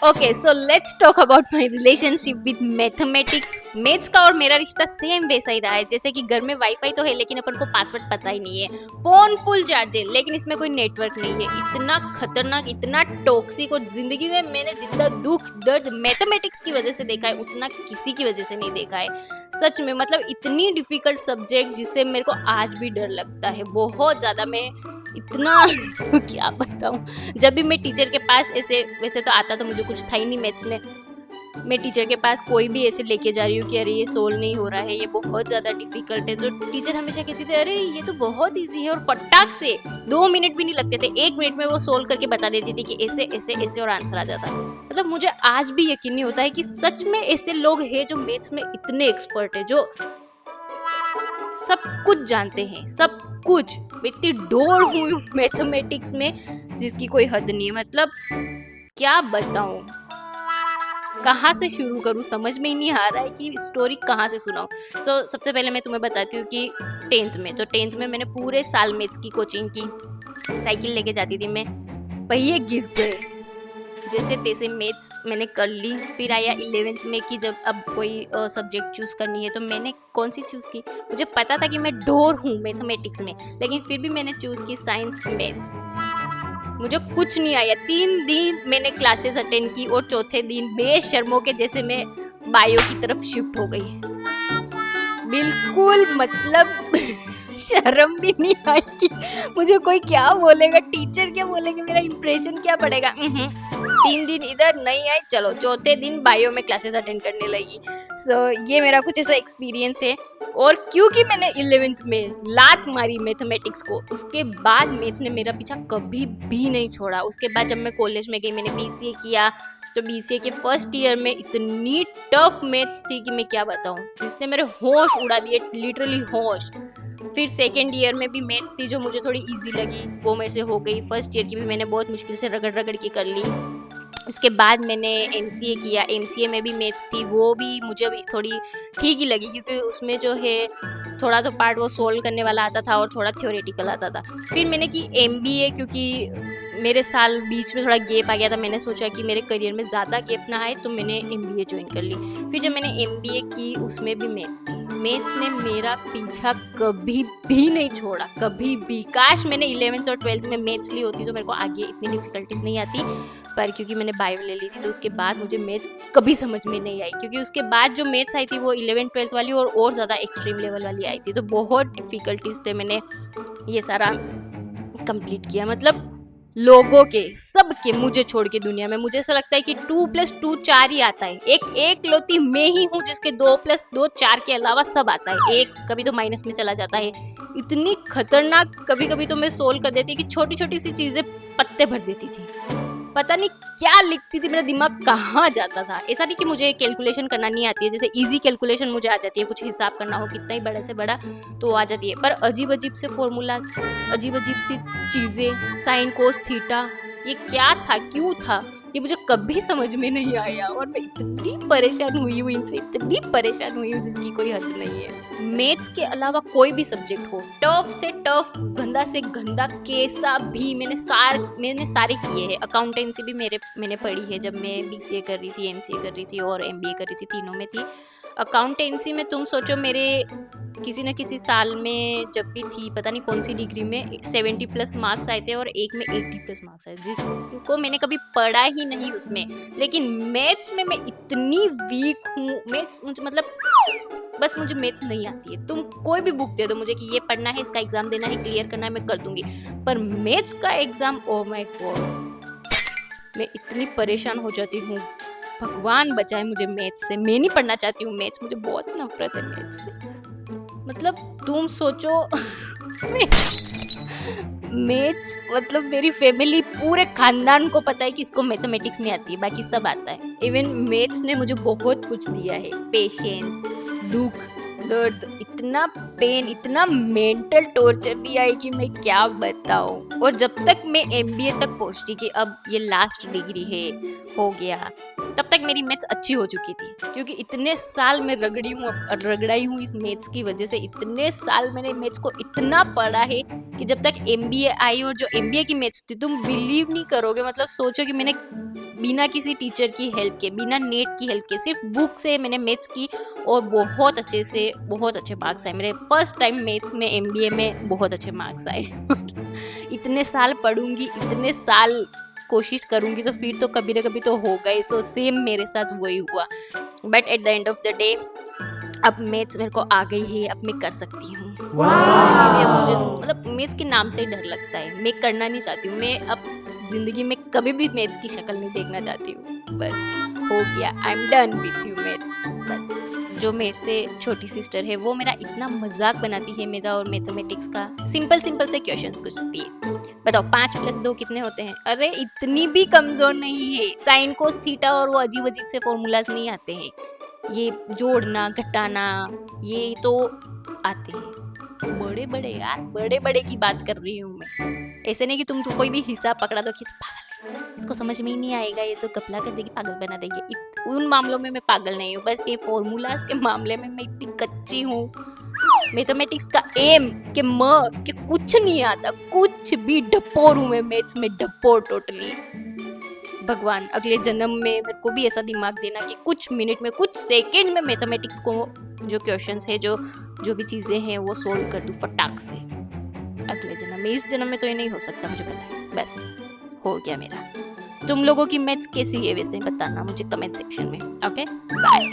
Okay, so let's talk about my relationship with mathematics. Maths का और मेरा रिश्ता सेम वैसा ही रहा है, जैसे कि घर में वाईफाई तो है लेकिन अपन को पासवर्ड पता ही नहीं है। फोन फुल चार्ज है लेकिन इसमें कोई नेटवर्क नहीं है। इतना खतरनाक, इतना टॉक्सिक, और जिंदगी में मैंने जितना दुख दर्द मैथमेटिक्स की वजह से देखा है उतना किसी की वजह से नहीं देखा है। सच में, मतलब इतनी डिफिकल्ट सब्जेक्ट जिससे मेरे को आज भी डर लगता है बहुत ज्यादा। मैं इतना क्या बताऊं। जब भी मैं टीचर के पास ऐसे, वैसे तो आता तो मुझे कुछ था ही नहीं मैथ्स में, मैं टीचर के पास कोई भी ऐसे लेके जा रही हूँ कि अरे ये सोल्व नहीं हो रहा है, ये बहुत ज़्यादा डिफिकल्ट है, तो टीचर हमेशा कहती थी अरे ये तो बहुत इजी है, और फटाक से 2 मिनट भी नहीं लगते थे, 1 मिनट में वो सोल्व करके बता देती थी कि ऐसे ऐसे ऐसे, और आंसर आ जाता। मतलब मुझे आज भी यकीन नहीं होता है कि सच में ऐसे लोग हैं जो मैथ्स में इतने एक्सपर्ट है, जो सब कुछ जानते हैं, सब कुछ। मैं इतनी डोर हुई मैथमेटिक्स में जिसकी कोई हद नहीं है। मतलब क्या बताऊं, कहाँ से शुरू करूं, समझ में ही नहीं आ रहा है कि स्टोरी कहाँ से सुनाऊं। सबसे पहले मैं तुम्हें बताती हूँ कि टेंथ में मैंने पूरे साल मैथ्स की कोचिंग की। साइकिल लेके जाती थी मैं, पहिए घिस गए, जैसे तैसे मैथ्स मैंने कर ली। फिर आया 11th में कि जब अब कोई सब्जेक्ट चूज करनी है, तो मैंने कौन सी चूज की। मुझे पता था कि मैं डोर हूँ मैथमेटिक्स में, लेकिन फिर भी मैंने चूज की साइंस मैथ्स। मुझे कुछ नहीं आया। 3 दिन मैंने क्लासेस अटेंड की और चौथे दिन बेशर्मों के जैसे मैं बायो की तरफ शिफ्ट हो गई। बिल्कुल, मतलब शर्म भी नहीं आई कि मुझे कोई क्या बोलेगा, टीचर क्या बोलेंगे, मेरा इंप्रेशन क्या पड़ेगा। 3 दिन इधर नहीं आई, चलो चौथे दिन बायो में क्लासेस अटेंड करने लगी। ये मेरा कुछ ऐसा एक्सपीरियंस है। और क्योंकि मैंने 11th में लात मारी मैथमेटिक्स को, उसके बाद मैथ्स ने मेरा पीछा कभी भी नहीं छोड़ा। उसके बाद जब मैं कॉलेज में गई, मैंने बीसीए किया, तो बीसीए के फर्स्ट ईयर में इतनी टफ मैथ्स थी कि मैं क्या बताऊं, जिसने मेरे होश उड़ा दिए, लिटरली होश। फिर सेकेंड ईयर में भी मैथ्स थी जो मुझे थोड़ी इजी लगी, वो मेरे से हो गई। फर्स्ट ईयर की भी मैंने बहुत मुश्किल से रगड़ रगड़ के कर ली। उसके बाद मैंने एमसीए किया, एमसीए में भी मैथ्स थी, वो भी मुझे भी थोड़ी ठीक ही लगी, क्योंकि उसमें जो है थोड़ा तो पार्ट वो सोल्व करने वाला आता था और थोड़ा थ्योरेटिकल आता था। फिर मैंने की एमबीए, क्योंकि मेरे साल बीच में थोड़ा गैप आ गया था, मैंने सोचा कि मेरे करियर में ज़्यादा गैप ना आए, तो मैंने एमबीए ज्वाइन कर ली। फिर जब मैंने एमबीए की, उसमें भी मैथ्स थी। मैथ्स ने मेरा पीछा कभी भी नहीं छोड़ा, कभी भी। काश मैंने 11th और 12th में मैथ्स ली होती तो मेरे को आगे इतनी डिफिकल्टीज नहीं आती, पर क्योंकि मैंने बायो ले ली थी तो उसके बाद मुझे मैथ्स कभी समझ में नहीं आई, क्योंकि उसके बाद जो मैथ्स आई थी वो 11th-12th वाली और ज़्यादा एक्सट्रीम लेवल वाली आई थी, तो बहुत डिफिकल्टीज से मैंने ये सारा कंप्लीट किया। मतलब लोगों के, सबके, मुझे छोड़ के दुनिया में मुझे ऐसा लगता है कि 2+2 4 ही आता है। एक लौती मैं ही हूँ जिसके 2+2 4 के अलावा सब आता है। एक कभी तो माइनस में चला जाता है। इतनी खतरनाक, कभी कभी तो मैं सोल्व कर देती कि छोटी छोटी सी चीजें पत्ते भर देती थी। पता नहीं क्या लिखती थी, मेरा दिमाग कहाँ जाता था। ऐसा नहीं कि मुझे कैलकुलेशन करना नहीं आती है, जैसे इजी कैलकुलेशन मुझे आ जाती है, कुछ हिसाब करना हो कितना ही बड़े से बड़ा तो आ जाती है, पर अजीब अजीब से फॉर्मूलाज, अजीब अजीब सी चीज़ें, साइन कोस थीटा, ये क्या था, क्यों था, ये मुझे कभी समझ में नहीं आया। और मैं इतनी परेशान हुई हूँ इनसे, इतनी परेशान हुई हूँ जिसकी कोई हद नहीं है। मैथ्स के अलावा कोई भी सब्जेक्ट हो, टफ से टफ, गंदा से गंदा, कैसा भी, मैंने सारे किए हैं। अकाउंटेंसी भी मैंने पढ़ी है जब मैं बीसीए कर रही थी, एमसीए कर रही थी और एमबीए कर रही थी, तीनों में थी। अकाउंटेंसी में तुम सोचो, मेरे किसी न किसी साल में जब भी थी, पता नहीं कौन सी डिग्री में, 70+ मार्क्स आए थे और एक में 80+ मार्क्स आए, जिसको मैंने कभी पढ़ा ही नहीं उसमें। लेकिन मैथ्स में मैं इतनी वीक हूँ। मैथ्स मुझे, मतलब बस मुझे मैथ्स नहीं आती है। तुम कोई भी बुक दे दो मुझे कि ये पढ़ना है, इसका एग्जाम देना है, क्लियर करना है, मैं कर दूंगी। पर मैथ्स का एग्जाम, ओह माय गॉड, मैं इतनी परेशान हो जाती हूँ। भगवान बचाए मुझे मैथ्स से। मैं नहीं पढ़ना चाहती हूँ मैथ्स, मुझे बहुत नफरत है मैथ्स से। मतलब तुम सोचो मैथ्स, मतलब मेरी फैमिली, पूरे खानदान को पता है कि इसको मैथमेटिक्स नहीं आती है, बाकी सब आता है। इवन मैथ्स ने मुझे बहुत कुछ दिया है, पेशेंस, दुख दर्द, इतना पेन, इतना मेंटल टॉर्चर दिया है कि मैं क्या बताऊं। और जब तक मैं एमबीए तक पहुंचती कि अब ये लास्ट डिग्री है, हो गया, तब तक मेरी मैथ्स अच्छी हो चुकी थी, क्योंकि इतने साल मैं रगड़ाई हूँ इस मैथ्स की वजह से। इतने साल मैंने मैथ्स को इतना पढ़ा है कि जब तक एमबीए आई, और जो एमबीए की मैथ्स थी, तुम बिलीव नहीं करोगे, मतलब सोचो कि मैंने बिना किसी टीचर की हेल्प के, बिना नेट की हेल्प के, सिर्फ बुक से मैंने मैथ्स की, और बहुत अच्छे मार्क्स आए मेरे। फर्स्ट टाइम मैथ्स में एमबीए में बहुत अच्छे मार्क्स आए। इतने साल पढ़ूंगी, इतने साल कोशिश करूंगी, तो फिर तो कभी ना कभी तो होगा ही। सो सेम मेरे साथ वही हुआ, but at the end of the day अब मैथ्स मेरे को आ गई है, अब मैं कर सकती हूँ। जिंदगी में अब मुझे मतलब मैथ्स के नाम से ही डर लगता है, मैं करना नहीं चाहती हूँ। मैं अब जिंदगी में कभी भी मैथ्स की शक्ल नहीं देखना चाहती हूँ। बस हो गया, I am done with you maths. बस जो मेरे से छोटी सिस्टर है, वो मेरा इतना मजाक बनाती है मेरा और मैथमेटिक्स का। सिंपल सिंपल से क्वेश्चंस पूछती है, बताओ 5+2 कितने होते हैं। अरे इतनी भी कमजोर नहीं है, साइन कोस थीटा और वो अजीब अजीब से फॉर्मूलाज नहीं आते हैं, ये जोड़ना घटाना ये तो आते हैं। बड़े बड़े यार, बड़े बड़े की बात कर रही हूँ मैं। ऐसे नहीं कि तुम तो कोई भी हिसाब पकड़ा दो कि तो पागल है, इसको समझ में ही नहीं आएगा, ये तो कपला कर देगी, पागल बना देगी। उन मामलों में मैं पागल नहीं हूँ, बस ये फॉर्मूलाज के मामले में मैं इतनी कच्ची हूँ। मैथमेटिक्स का एम के के कुछ नहीं आता, कुछ भी डपोर हूँ मैं मैथ्स में, डपोर टोटली। भगवान अगले जन्म में मेरे को भी ऐसा दिमाग देना कि कुछ मिनट में, कुछ सेकंड में मैथमेटिक्स को, जो क्वेश्चंस है, जो भी चीजें हैं, वो सोल्व कर दूं फटाक से। अगले जन्म में, इस जन्म में तो ये नहीं हो सकता, मुझे पता है। बस हो गया मेरा। तुम लोगों की मैथ्स कैसी है वैसे बताना मुझे कमेंट सेक्शन में। Okay bye.